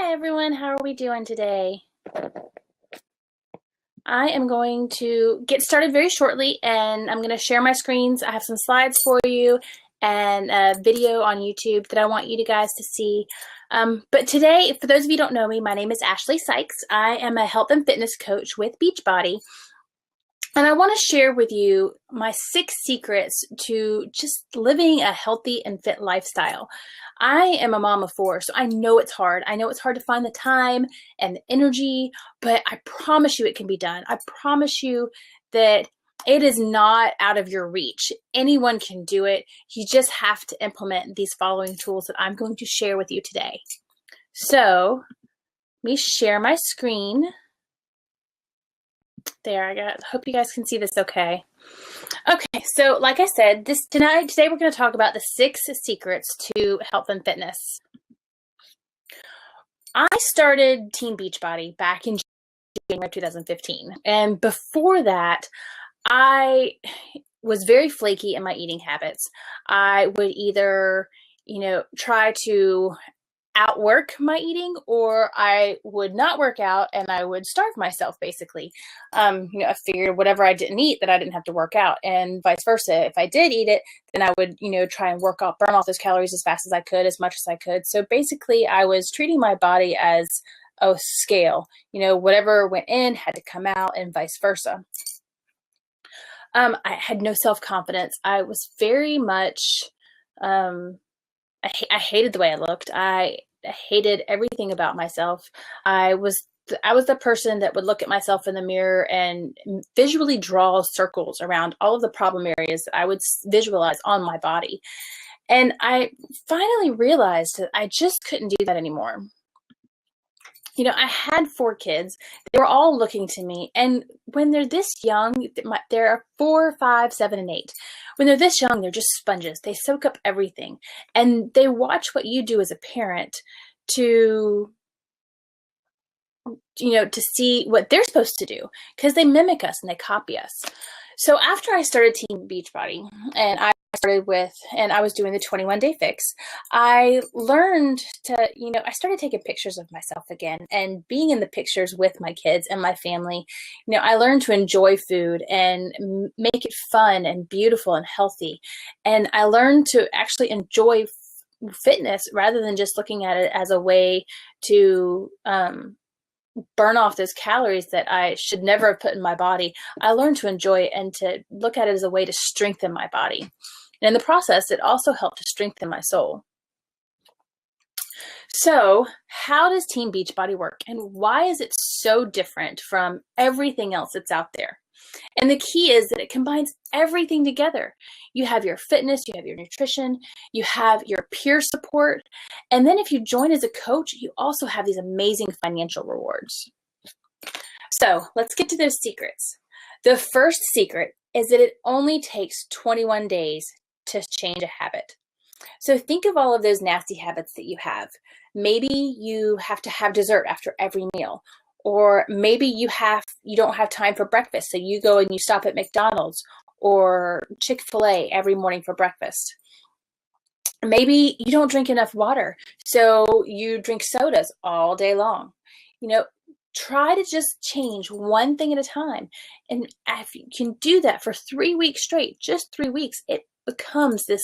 Hi everyone, how are we doing today? I am going to get started very shortly and I'm going to share my screens. I have some slides for you and a video on YouTube that I want you guys to see. But today, for those of you who don't know me, my name is Ashley Sikes. I am a health and fitness coach with Beachbody. And I want to share with you my 6 secrets to just living a healthy and fit lifestyle. I am a mom of 4, so I know it's hard. I know it's hard to find the time and the energy, but I promise you it can be done. I promise you that it is not out of your reach. Anyone can do it. You just have to implement these following tools that I'm going to share with you today. So let me share my screen. There, hope you guys can see this okay. Okay, so like I said, today we're going to talk about the 6 secrets to health and fitness. I started Team Beachbody back in January 2015, and before that, I was very flaky in my eating habits. I would either, try to outwork my eating, or I would not work out and I would starve myself basically. I figured whatever I didn't eat that I didn't have to work out, and vice versa. If I did eat it, then I would, try and burn off those calories as fast as I could, as much as I could. So basically I was treating my body as a scale, whatever went in had to come out and vice versa. I had no self-confidence. I was very much, I hated the way I looked. I hated everything about myself. I was the person that would look at myself in the mirror and visually draw circles around all of the problem areas that I would visualize on my body. And I finally realized that I just couldn't do that anymore. I had 4 kids. They were all looking to me. And when they're this young, there are 4, 5, 7, and 8. When they're this young, they're just sponges. They soak up everything. And they watch what you do as a parent to see what they're supposed to do, because they mimic us and they copy us. So after I started Team Beachbody and I was doing the 21-day fix, I learned to, I started taking pictures of myself again and being in the pictures with my kids and my family. I learned to enjoy food and make it fun and beautiful and healthy. And I learned to actually enjoy fitness rather than just looking at it as a way to, burn off those calories that I should never have put in my body. I learned to enjoy it and to look at it as a way to strengthen my body. And in the process, it also helped to strengthen my soul. So how does Team Beachbody work, and why is it so different from everything else that's out there? And the key is that it combines everything together. You have your fitness, you have your nutrition, you have your peer support, and then if you join as a coach, you also have these amazing financial rewards. So let's get to those secrets. The first secret is that it only takes 21 days to change a habit. So think of all of those nasty habits that you have. Maybe you have to have dessert after every meal. Or maybe you don't have time for breakfast, so you go and you stop at McDonald's or Chick-fil-A every morning for breakfast. Maybe you don't drink enough water, so you drink sodas all day long. Try to just change one thing at a time. And if you can do that for 3 weeks straight, just 3 weeks, it becomes this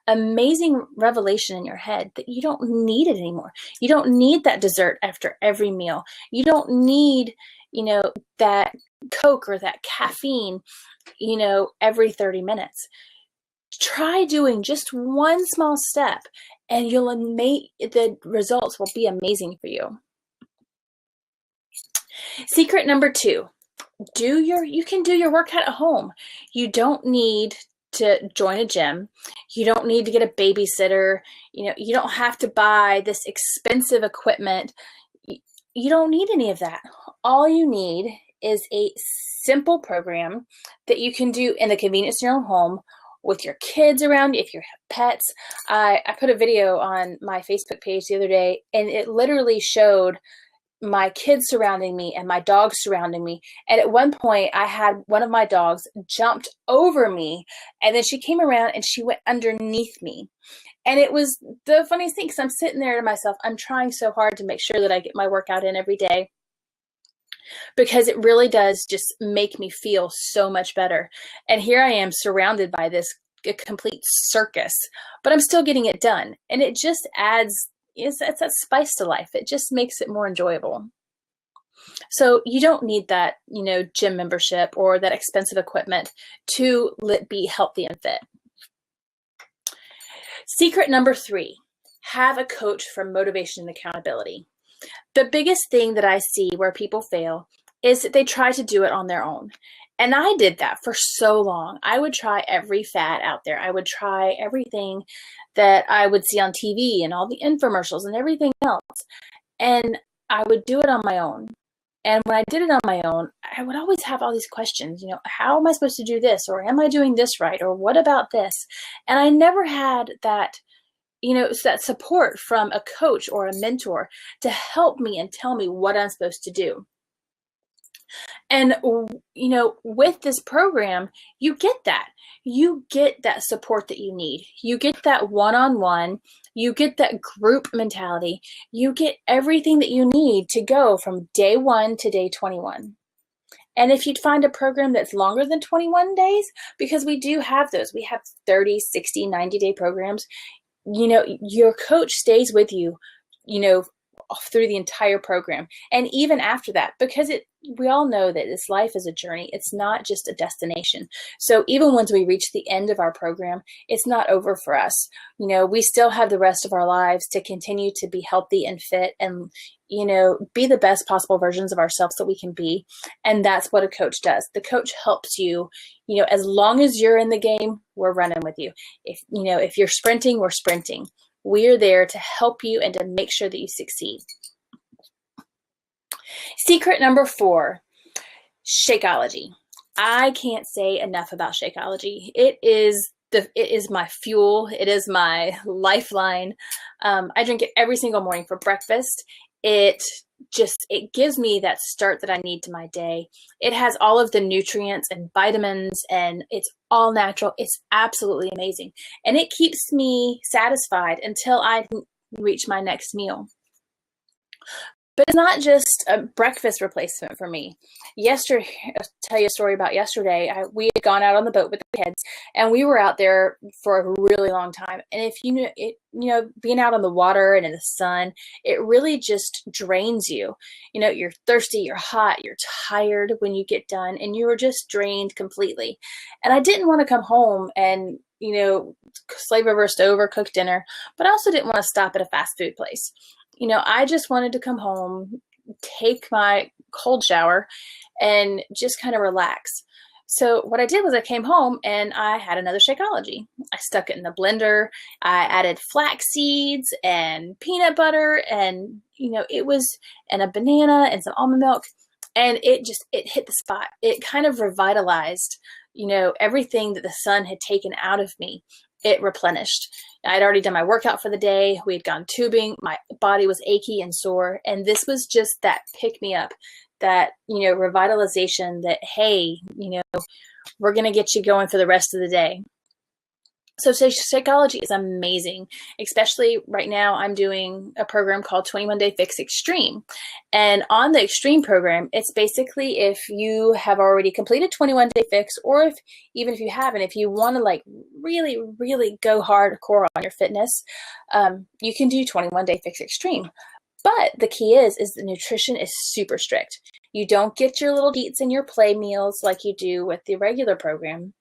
amazing revelation in your head that you don't need it anymore. You don't need that dessert after every meal. You don't need, that Coke or that caffeine, every 30 minutes. Try doing just one small step and the results will be amazing for you. Secret number 2, you can do your workout at home. You don't need to join a gym. You don't need to get a babysitter. You don't have to buy this expensive equipment. You don't need any of that. All you need is a simple program that you can do in the convenience of your own home with your kids around, if you have pets. I put a video on my Facebook page the other day, and it literally showed my kids surrounding me and my dogs surrounding me. And at one point I had one of my dogs jumped over me, and then she came around and she went underneath me. And it was the funniest thing, because I'm sitting there to myself, I'm trying so hard to make sure that I get my workout in every day, because it really does just make me feel so much better. And here I am surrounded by this complete circus, but I'm still getting it done. And it just adds, it's that spice to life. It just makes it more enjoyable. So you don't need that, gym membership or that expensive equipment to be healthy and fit. Secret number 3, have a coach for motivation and accountability. The biggest thing that I see where people fail is that they try to do it on their own. And I did that for so long. I would try every fad out there. I would try everything that I would see on TV and all the infomercials and everything else. And I would do it on my own. And when I did it on my own, I would always have all these questions, how am I supposed to do this? Or am I doing this right? Or what about this? And I never had that, that support from a coach or a mentor to help me and tell me what I'm supposed to do. And, with this program, you get that. You get that support that you need. You get that one-on-one. You get that group mentality. You get everything that you need to go from day 1 to day 21. And if you'd find a program that's longer than 21 days, because we do have those, we have 30, 60, 90-day programs, your coach stays with you, through the entire program. And even after that, because we all know that this life is a journey. It's not just a destination. So even once we reach the end of our program, it's not over for us. We still have the rest of our lives to continue to be healthy and fit and, be the best possible versions of ourselves that we can be. And that's what a coach does. The coach helps you, as long as you're in the game, we're running with you. If you're sprinting, we're sprinting. We're there to help you and to make sure that you succeed. Secret number 4, Shakeology. I can't say enough about Shakeology. It is my fuel. It is my lifeline. I drink it every single morning for breakfast. It gives me that start that I need to my day. It has all of the nutrients and vitamins, and it's all natural. It's absolutely amazing. And it keeps me satisfied until I reach my next meal. But it's not just a breakfast replacement for me. Yesterday, I'll tell you a story about yesterday. We had gone out on the boat with the kids, and we were out there for a really long time. And if being out on the water and in the sun, it really just drains you. You're thirsty, you're hot, you're tired when you get done, and you were just drained completely. And I didn't want to come home and slave over a stove or cook dinner, but I also didn't want to stop at a fast food place. I just wanted to come home, take my cold shower, and just kind of relax. So what I did was I came home and I had another Shakeology. I stuck it in the blender. I added flax seeds and peanut butter and, and a banana and some almond milk. And it hit the spot. It kind of revitalized, everything that the sun had taken out of me. It replenished. I'd already done my workout for the day. We had gone tubing. My body was achy and sore. And this was just that pick me up, that, revitalization that, hey, we're going to get you going for the rest of the day. So Shakeology is amazing, especially right now. I'm doing a program called 21 Day Fix Extreme. And on the Extreme program, it's basically if you have already completed 21 Day Fix, or even if you haven't, if you want to really, really go hardcore on your fitness, you can do 21 Day Fix Extreme. But the key is the nutrition is super strict. You don't get your little eats and your play meals like you do with the regular program.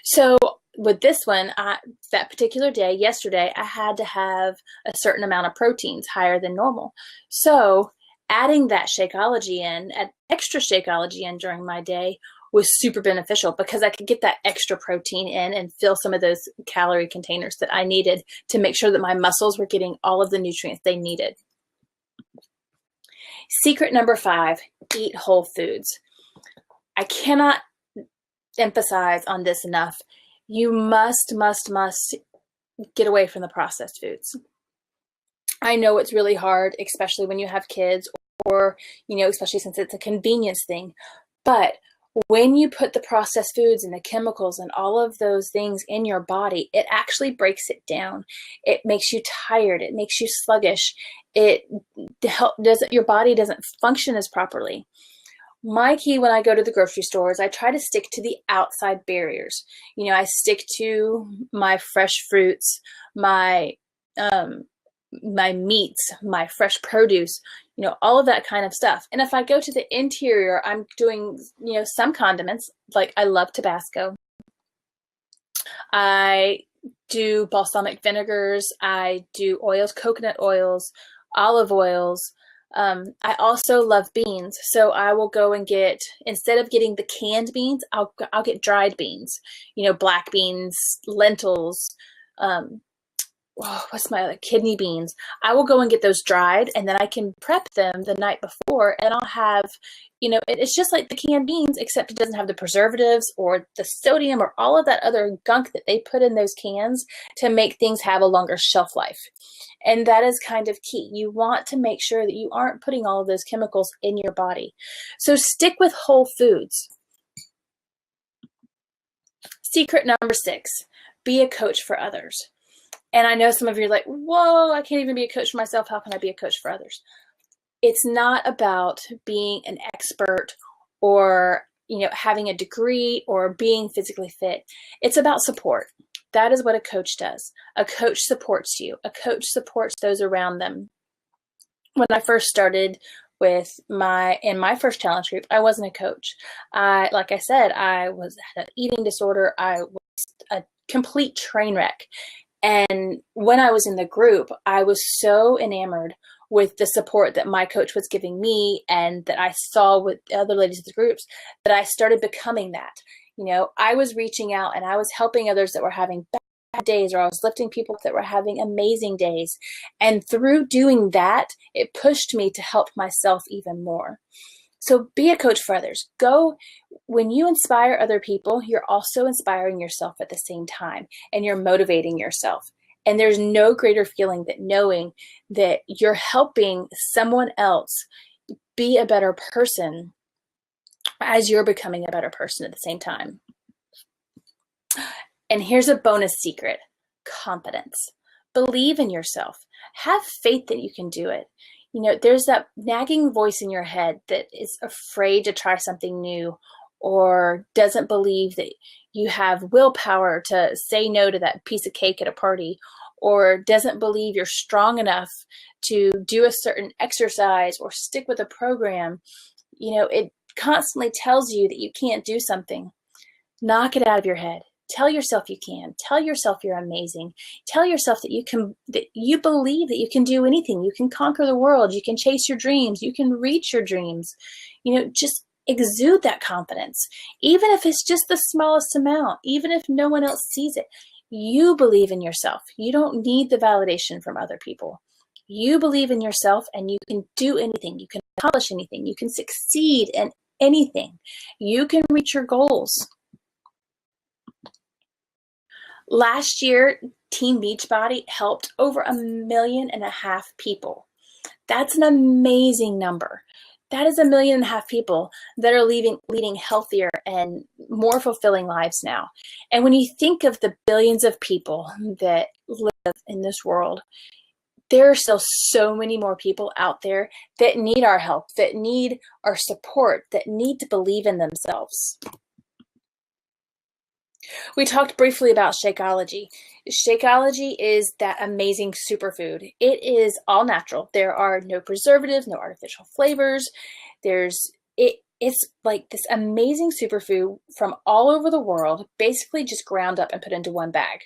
So with this one, that particular day, yesterday, I had to have a certain amount of proteins higher than normal. So adding that Shakeology in, an extra Shakeology in during my day was super beneficial, because I could get that extra protein in and fill some of those calorie containers that I needed to make sure that my muscles were getting all of the nutrients they needed. Secret number 5, eat whole foods. I cannot emphasize on this enough. You must get away from the processed foods. I know it's really hard, especially when you have kids, or, especially since it's a convenience thing. But When you put the processed foods and the chemicals and all of those things in your body, it actually breaks it down. It makes you tired. It makes you sluggish. Your body doesn't function as properly. My key when I go to the grocery store is I try to stick to the outside barriers. I stick to my fresh fruits, my meats, my fresh produce, all of that kind of stuff. And if I go to the interior, I'm doing, some condiments. Like I love Tabasco. I do balsamic vinegars. I do oils, coconut oils, olive oils. I also love beans. So I will go and get, instead of getting the canned beans, I'll get dried beans, black beans, lentils, what's my other, kidney beans. I will go and get those dried, and then I can prep them the night before, and I'll have, it's just like the canned beans, except it doesn't have the preservatives or the sodium or all of that other gunk that they put in those cans to make things have a longer shelf life. And that is kind of key. You want to make sure that you aren't putting all of those chemicals in your body. So stick with whole foods. Secret number 6, be a coach for others. And I know some of you are like, whoa, I can't even be a coach for myself. How can I be a coach for others? It's not about being an expert or, having a degree or being physically fit. It's about support. That is what a coach does. A coach supports you. A coach supports those around them. When I first started in my first challenge group, I wasn't a coach. Like I said, I had an eating disorder. I was a complete train wreck. And when I was in the group, I was so enamored with the support that my coach was giving me and that I saw with the other ladies of the groups that I started becoming that. I was reaching out and I was helping others that were having bad days, or I was lifting people that were having amazing days. And through doing that, it pushed me to help myself even more. So be a coach for others. When you inspire other people, you're also inspiring yourself at the same time, and you're motivating yourself. And there's no greater feeling than knowing that you're helping someone else be a better person as you're becoming a better person at the same time. And here's a bonus secret: confidence. Believe in yourself. Have faith that you can do it. There's that nagging voice in your head that is afraid to try something new, or doesn't believe that you have willpower to say no to that piece of cake at a party, or doesn't believe you're strong enough to do a certain exercise or stick with a program. It constantly tells you that you can't do something. Knock it out of your head. Tell yourself you can. Tell yourself you're amazing. Tell yourself that you believe that you can do anything. You can conquer the world. You can chase your dreams. You can reach your dreams. Just exude that confidence. Even if it's just the smallest amount, even if no one else sees it, you believe in yourself. You don't need the validation from other people. You believe in yourself, and you can do anything. You can accomplish anything. You can succeed in anything. You can reach your goals. Last year, Team Beachbody helped over 1.5 million people. That's an amazing number. That is 1.5 million people that are leading healthier and more fulfilling lives now. And when you think of the billions of people that live in this world, there are still so many more people out there that need our help, that need our support, that need to believe in themselves. We talked briefly about Shakeology. Shakeology is that amazing superfood. It is all natural. There are no preservatives, no artificial flavors. It's like this amazing superfood from all over the world, basically just ground up and put into one bag.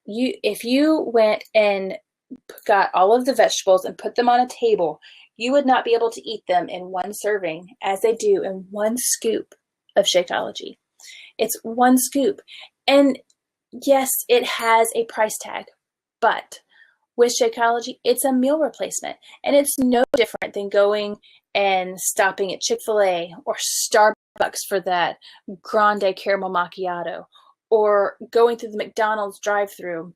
If you went and got all of the vegetables and put them on a table, you would not be able to eat them in one serving as they do in one scoop of Shakeology. It's one scoop. And yes, it has a price tag, but with Shakeology, it's a meal replacement. And it's no different than going and stopping at Chick-fil-A or Starbucks for that grande caramel macchiato, or going through the McDonald's drive-thru,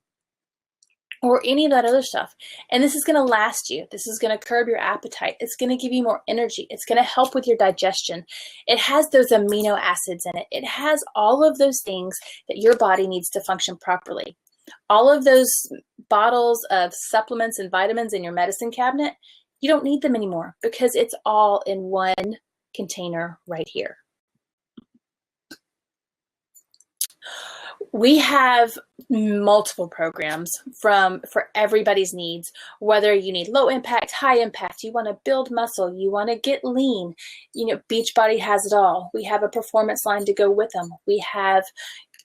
or any of that other stuff. And this is going to last you. This is going to curb your appetite. It's going to give you more energy. It's going to help with your digestion. It has those amino acids in it. It has all of those things that your body needs to function properly. All of those bottles of supplements and vitamins in your medicine cabinet, you don't need them anymore because it's all in one container right here. We have multiple programs for everybody's needs, whether you need low impact, high impact, you want to build muscle, you want to get lean. Beachbody has it all. We have a performance line to go with them. We have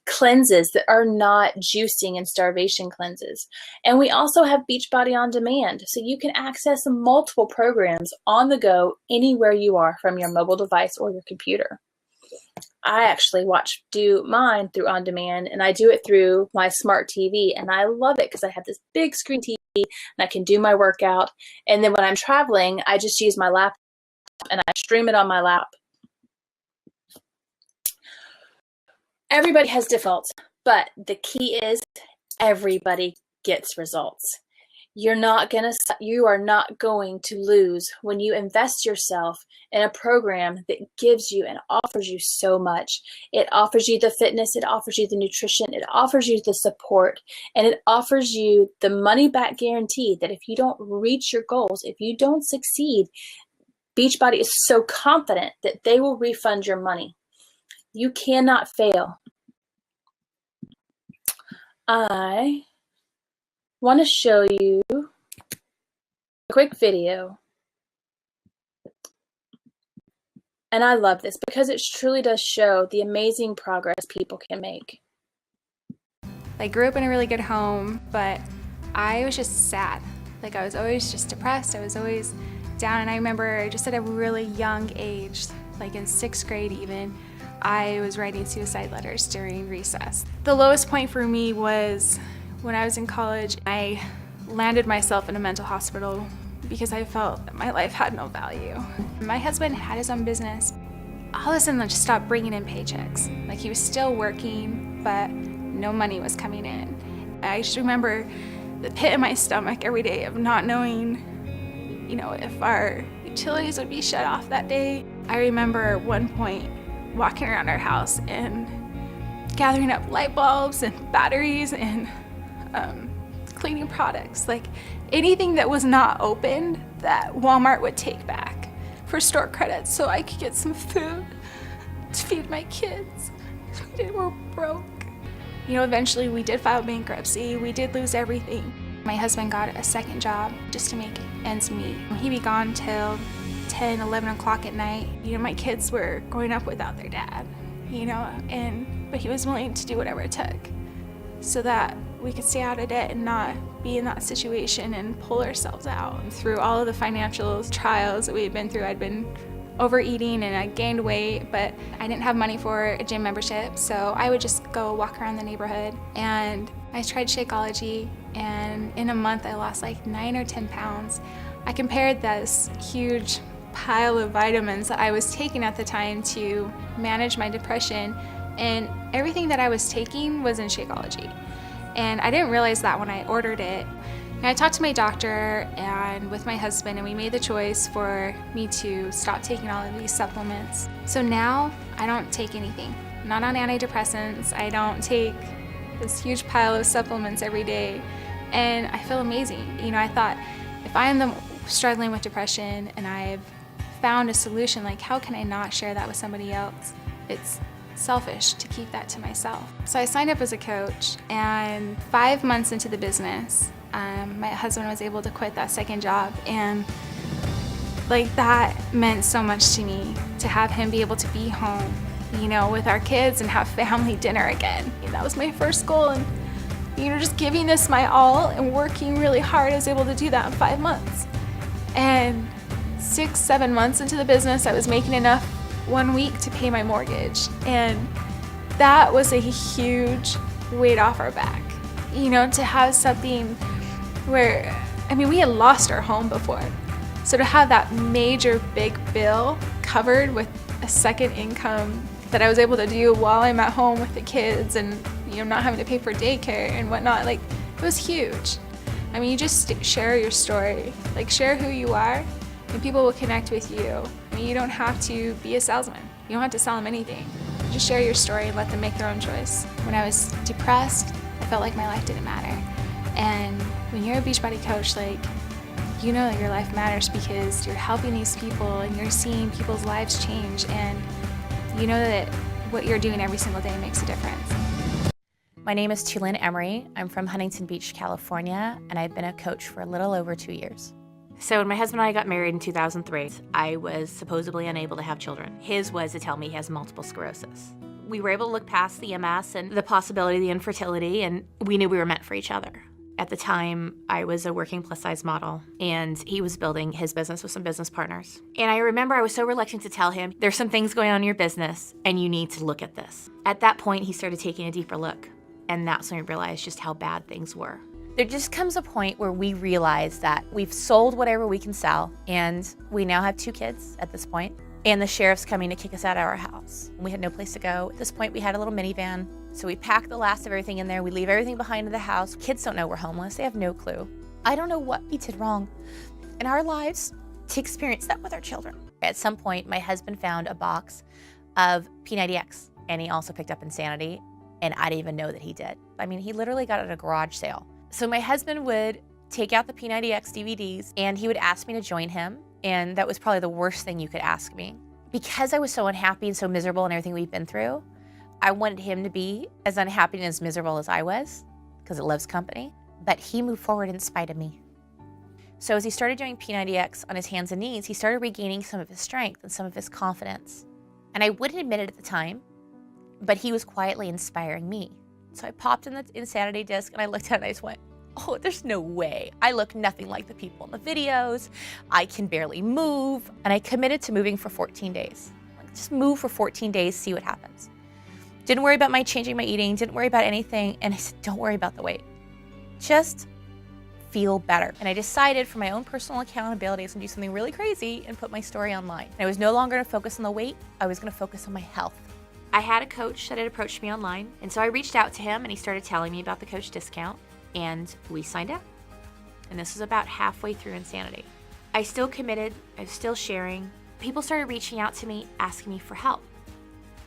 cleanses that are not juicing and starvation cleanses. And we also have Beachbody on demand. So you can access multiple programs on the go anywhere you are from your mobile device or your computer. I actually do mine through on demand, and I do it through my smart TV, and I love it because I have this big screen TV and I can do my workout. And then when I'm traveling, I just use my laptop and I stream it on my lap. Everybody has defaults, but the key is everybody gets results. You are not going to lose when you invest yourself in a program that gives you and offers you so much. It offers you the fitness, it offers you the nutrition, it offers you the support, and it offers you the money back guarantee that if you don't reach your goals, if you don't succeed, Beachbody is so confident that they will refund your money. You cannot fail. I want to show you a quick video. And I love this because it truly does show the amazing progress people can make. I grew up in a really good home, but I was just sad. I was always just depressed. I was always down. And I remember just at a really young age, in 6th grade even, I was writing suicide letters during recess. The lowest point for me was when I was in college. I landed myself in a mental hospital because I felt that my life had no value. My husband had his own business. All of a sudden, I just stopped bringing in paychecks. He was still working, but no money was coming in. I just remember the pit in my stomach every day of not knowing, if our utilities would be shut off that day. I remember at one point walking around our house and gathering up light bulbs and batteries and cleaning products, anything that was not opened that Walmart would take back for store credits so I could get some food to feed my kids. We were broke. Eventually we did file bankruptcy. We did lose everything. My husband got a second job just to make ends meet. He'd be gone till 10, 11 o'clock at night. My kids were growing up without their dad, but he was willing to do whatever it took so that we could stay out of debt and not be in that situation and pull ourselves out. Through all of the financial trials that we had been through, I'd been overeating and I gained weight, but I didn't have money for a gym membership, so I would just go walk around the neighborhood. And I tried Shakeology, and in a month I lost 9 or 10 pounds. I compared this huge pile of vitamins that I was taking at the time to manage my depression, and everything that I was taking was in Shakeology. And I didn't realize that when I ordered it. And I talked to my doctor and with my husband, and we made the choice for me to stop taking all of these supplements. So now I don't take anything. I'm not on antidepressants. I don't take this huge pile of supplements every day. And I feel amazing. I thought, if I am struggling with depression and I've found a solution, how can I not share that with somebody else? It's selfish to keep that to myself. So I signed up as a coach, and 5 months into the business, my husband was able to quit that second job, and that meant so much to me to have him be able to be home, with our kids and have family dinner again. That was my first goal, and just giving this my all and working really hard, I was able to do that in 5 months. And 6, 7 months into the business, I was making enough 1 week to pay my mortgage, and that was a huge weight off our back. To have something where, we had lost our home before, so to have that major big bill covered with a second income that I was able to do while I'm at home with the kids and not having to pay for daycare and whatnot, it was huge. I mean, you just share your story, like share who you are, and people will connect with you. I mean, you don't have to be a salesman. You don't have to sell them anything. Just share your story and let them make their own choice. When I was depressed, I felt like my life didn't matter. And when you're a Beachbody coach, like, you know that your life matters because you're helping these people and you're seeing people's lives change, and you know that what you're doing every single day makes a difference. My name is Tulin Emery. I'm from Huntington Beach, California, and I've been a coach for a little over 2 years. So when my husband and I got married in 2003, I was supposedly unable to have children. His was to tell me he has multiple sclerosis. We were able to look past the MS and the possibility of the infertility, and we knew we were meant for each other. At the time, I was a working plus-size model, and he was building his business with some business partners. And I remember I was so reluctant to tell him, there's some things going on in your business, and you need to look at this. At that point, he started taking a deeper look, and that's when we realized just how bad things were. There just comes a point where we realize that we've sold whatever we can sell, and we now have 2 kids at this point, and the sheriff's coming to kick us out of our house. We had no place to go. At this point, we had a little minivan, so we packed the last of everything in there. We leave everything behind in the house. Kids don't know we're homeless. They have no clue. I don't know what we did wrong in our lives to experience that with our children. At some point, my husband found a box of P90X, and he also picked up Insanity, and I didn't even know that he did. I mean, he literally got it at a garage sale. So my husband would take out the P90X DVDs, and he would ask me to join him, and that was probably the worst thing you could ask me. Because I was so unhappy and so miserable in everything we've been through, I wanted him to be as unhappy and as miserable as I was, because it loves company, but he moved forward in spite of me. So as he started doing P90X on his hands and knees, he started regaining some of his strength and some of his confidence. And I wouldn't admit it at the time, but he was quietly inspiring me. So I popped in the Insanity disc and I looked at it and I just went, oh, there's no way. I look nothing like the people in the videos. I can barely move. And I committed to moving for 14 days. Like, just move for 14 days, see what happens. Didn't worry about changing my eating, didn't worry about anything. And I said, don't worry about the weight. Just feel better. And I decided for my own personal accountability, I was gonna do something really crazy and put my story online. And I was no longer gonna focus on the weight, I was gonna focus on my health. I had a coach that had approached me online, and so I reached out to him and he started telling me about the coach discount, and we signed up. And this was about halfway through Insanity. I still committed, I was still sharing. People started reaching out to me, asking me for help.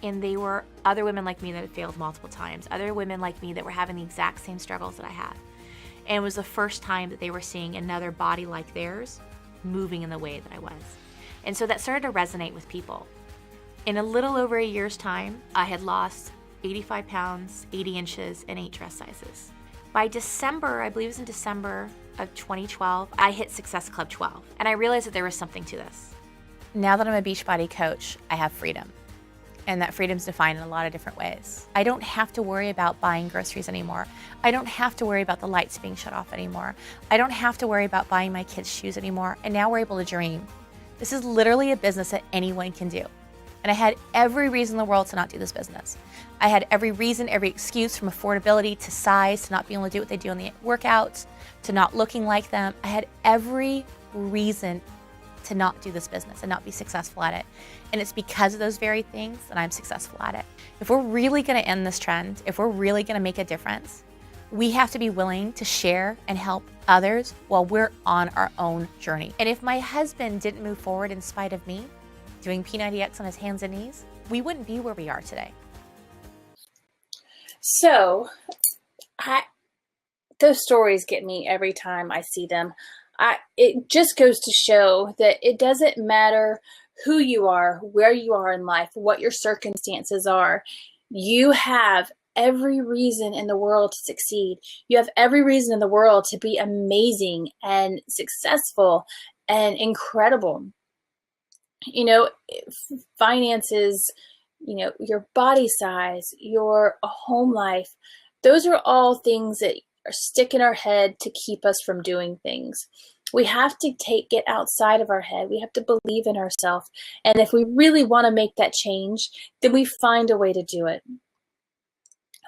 And they were other women like me that had failed multiple times, other women like me that were having the exact same struggles that I had. And it was the first time that they were seeing another body like theirs moving in the way that I was. And so that started to resonate with people. In a little over a year's time, I had lost 85 pounds, 80 inches, and 8 dress sizes. By December, I believe it was in December of 2012, I hit Success Club 12. And I realized that there was something to this. Now that I'm a Beachbody coach, I have freedom. And that freedom's defined in a lot of different ways. I don't have to worry about buying groceries anymore. I don't have to worry about the lights being shut off anymore. I don't have to worry about buying my kids shoes anymore. And now we're able to dream. This is literally a business that anyone can do. And I had every reason in the world to not do this business. I had every reason, every excuse, from affordability to size, to not being able to do what they do on the workouts, to not looking like them. I had every reason to not do this business and not be successful at it. And it's because of those very things that I'm successful at it. If we're really gonna end this trend, if we're really gonna make a difference, we have to be willing to share and help others while we're on our own journey. And if my husband didn't move forward in spite of me, doing P90X on his hands and knees, we wouldn't be where we are today. So, those stories get me every time I see them. It just goes to show that it doesn't matter who you are, where you are in life, what your circumstances are. You have every reason in the world to succeed. You have every reason in the world to be amazing and successful and incredible. You know, finances, you know, your body size, your home life, those are all things that are stick in our head to keep us from doing things. We have to get outside of our head. We have to believe in ourselves. And if we really want to make that change, then we find a way to do it.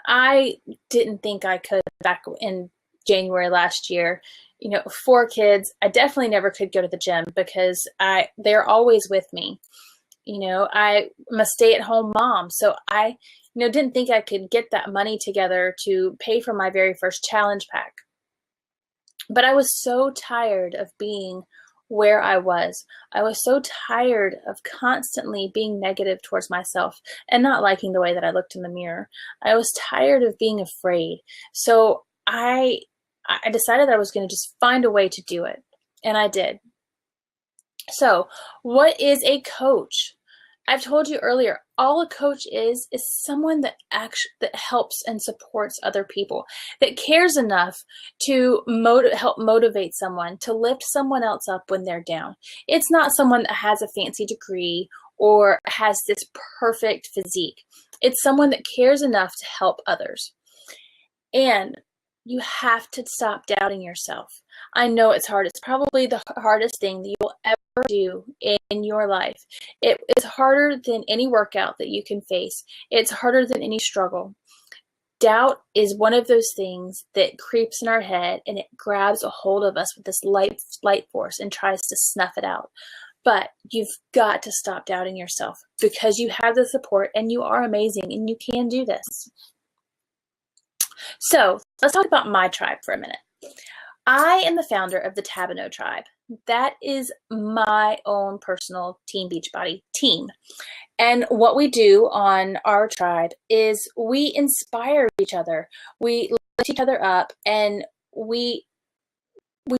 I didn't think I could back in January last year. You know, 4 kids, I definitely never could go to the gym because they're always with me. You know, I'm a stay-at-home mom, so I, didn't think I could get that money together to pay for my very first challenge pack. But I was so tired of being where I was. I was so tired of constantly being negative towards myself and not liking the way that I looked in the mirror. I was tired of being afraid. So I decided that I was going to just find a way to do it. And I did. So, what is a coach? I've told you earlier, all a coach is someone that that helps and supports other people, that cares enough to help motivate someone, to lift someone else up when they're down. It's not someone that has a fancy degree or has this perfect physique. It's someone that cares enough to help others. And you have to stop doubting yourself. I know it's hard. It's probably the hardest thing that you'll ever do in your life. It is harder than any workout that you can face. It's harder than any struggle. Doubt is one of those things that creeps in our head and it grabs a hold of us with this light force and tries to snuff it out. But you've got to stop doubting yourself because you have the support and you are amazing and you can do this. So let's talk about my tribe for a minute. I am the founder of the Tabono tribe. That is my own personal Team Beachbody team. And what we do on our tribe is we inspire each other. We lift each other up and we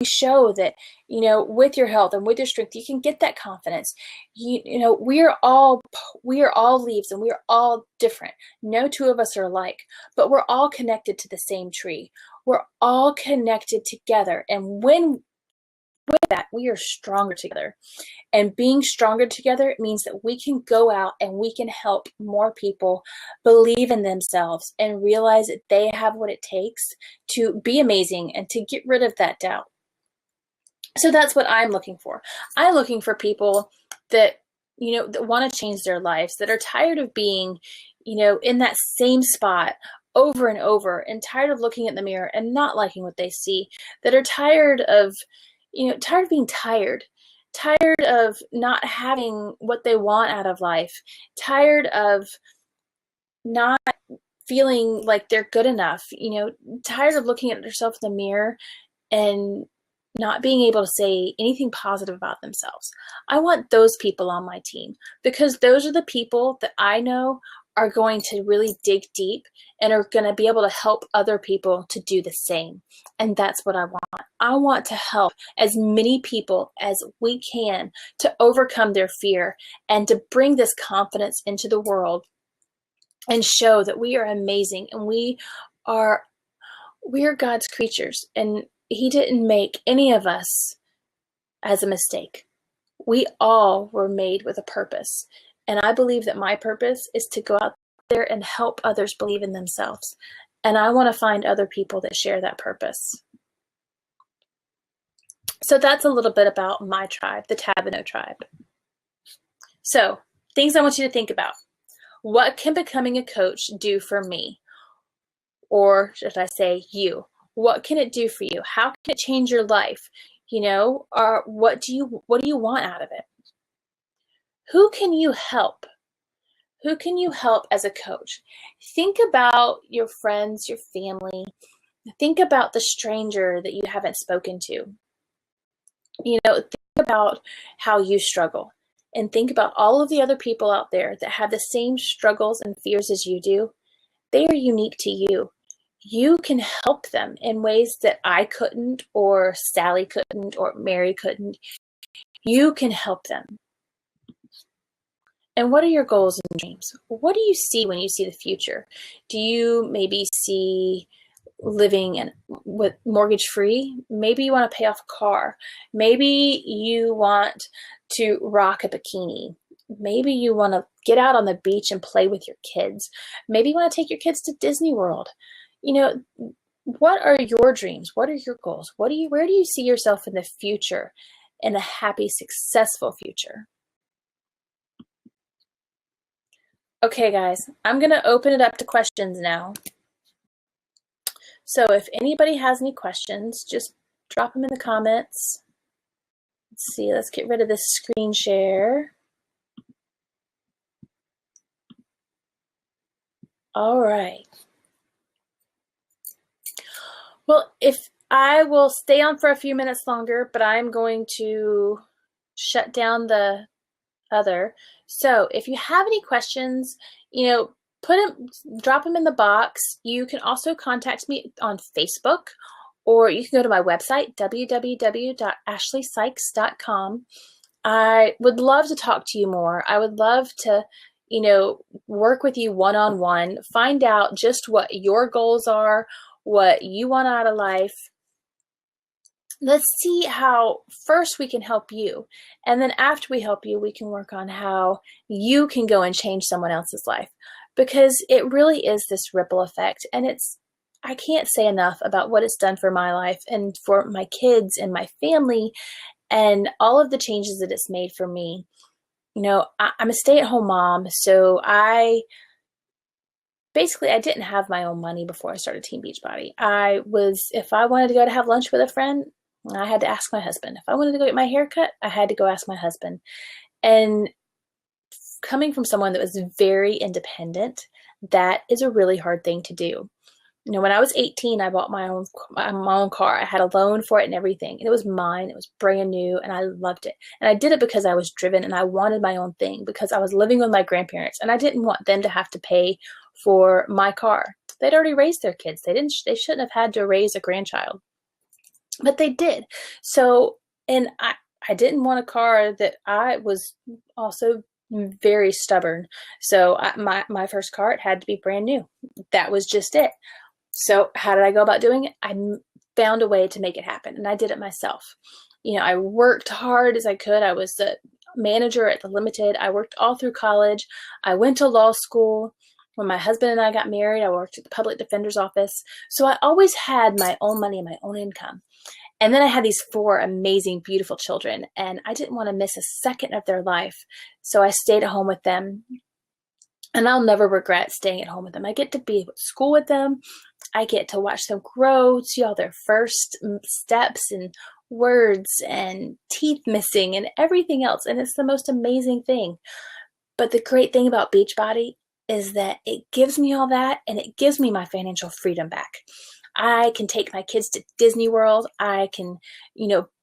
show that, with your health and with your strength, you can get that confidence. We are all leaves and we are all different. No two of us are alike, but we're all connected to the same tree. We're all connected together. And with that, we are stronger together. And being stronger together means that we can go out and we can help more people believe in themselves and realize that they have what it takes to be amazing and to get rid of that doubt. So that's what I'm looking for. I'm looking for people that, that want to change their lives, that are tired of being, in that same spot over and over and tired of looking at the mirror and not liking what they see, that are tired of being tired of not having what they want out of life, tired of not feeling like they're good enough, tired of looking at themselves in the mirror and not being able to say anything positive about themselves. I want those people on my team because those are the people that I know are going to really dig deep and are going to be able to help other people to do the same. And that's what I want. I want to help as many people as we can to overcome their fear and to bring this confidence into the world and show that we are amazing and we are God's creatures and He didn't make any of us as a mistake. We all were made with a purpose. And I believe that my purpose is to go out there and help others believe in themselves. And I want to find other people that share that purpose. So that's a little bit about my tribe, the Tabono tribe. So, things I want you to think about. What can becoming a coach do for me? Or should I say you? What can it do for you? How can it change your life? Or what do you want out of it? Who can you help? Who can you help as a coach? Think about your friends, your family. Think about the stranger that you haven't spoken to. Think about how you struggle. And think about all of the other people out there that have the same struggles and fears as you do. They are unique to you. You can help them in ways that I couldn't, or Sally couldn't, or Mary couldn't. You can help them. And what are your goals and dreams? What do you see when you see the future? Do you maybe see living with mortgage free? Maybe you want to pay off a car. Maybe you want to rock a bikini. Maybe you want to get out on the beach and play with your kids. Maybe you want to take your kids to Disney World. What are your dreams? What are your goals? Where do you see yourself in the future, in a happy, successful future? Okay, guys, I'm going to open it up to questions now. So if anybody has any questions, just drop them in the comments. Let's see, let's get rid of this screen share. All right. Well, if I will stay on for a few minutes longer, but I'm going to shut down the other. So if you have any questions, drop them in the box. You can also contact me on Facebook, or you can go to my website, www.ashleysykes.com. I would love to talk to you more. I would love to, work with you one-on-one, find out just what your goals are, what you want out of life. Let's see how first we can help you. And then after we help you, we can work on how you can go and change someone else's life. Because it really is this ripple effect. And I can't say enough about what it's done for my life and for my kids and my family and all of the changes that it's made for me. I'm a stay-at-home mom, so I didn't have my own money before I started Team Beachbody. If I wanted to go to have lunch with a friend, I had to ask my husband. If I wanted to go get my hair cut, I had to go ask my husband. And coming from someone that was very independent, that is a really hard thing to do. When I was 18, I bought my own car. I had a loan for it and everything. And it was mine. It was brand new, and I loved it. And I did it because I was driven and I wanted my own thing, because I was living with my grandparents and I didn't want them to have to pay for my car. They'd already raised their kids. They shouldn't have had to raise a grandchild. But they did. So, and I didn't want a car that I was also very stubborn. So my first car, it had to be brand new. That was just it. So how did I go about doing it? I found a way to make it happen, and I did it myself. I worked hard as I could. I was the manager at the Limited. I worked all through college. I went to law school. When my husband and I got married, I worked at the public defender's office. So I always had my own money and my own income. And then I had these 4 amazing, beautiful children, and I didn't want to miss a second of their life. So I stayed at home with them, and I'll never regret staying at home with them. I get to be at school with them. I get to watch them grow, see all their first steps and words and teeth missing and everything else. And it's the most amazing thing. But the great thing about Beachbody is that it gives me all that, and it gives me my financial freedom back. I can take my kids to Disney World. I can,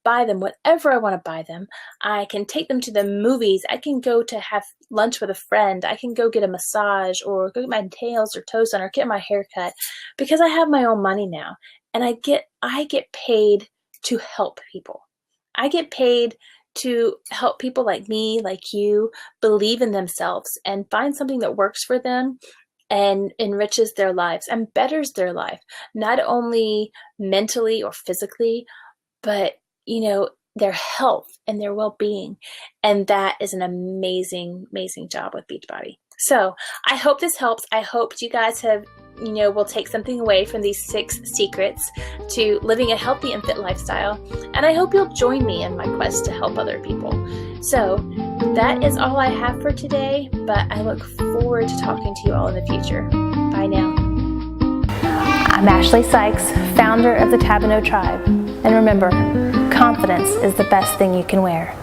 buy them whatever I want to buy them. I can take them to the movies. I can go to have lunch with a friend. I can go get a massage or go get my nails or toes done or get my hair cut, because I have my own money now. And I get paid to help people. I get paid to help people like me, like you, believe in themselves and find something that works for them and enriches their lives and betters their life, not only mentally or physically, but, their health and their well-being. And that is an amazing, amazing job with Beachbody. So I hope this helps. I hope you guys will take something away from these 6 secrets to living a healthy and fit lifestyle. And I hope you'll join me in my quest to help other people. So that is all I have for today, but I look forward to talking to you all in the future. Bye now. I'm Ashley Sikes, founder of the Tabono tribe. And remember, confidence is the best thing you can wear.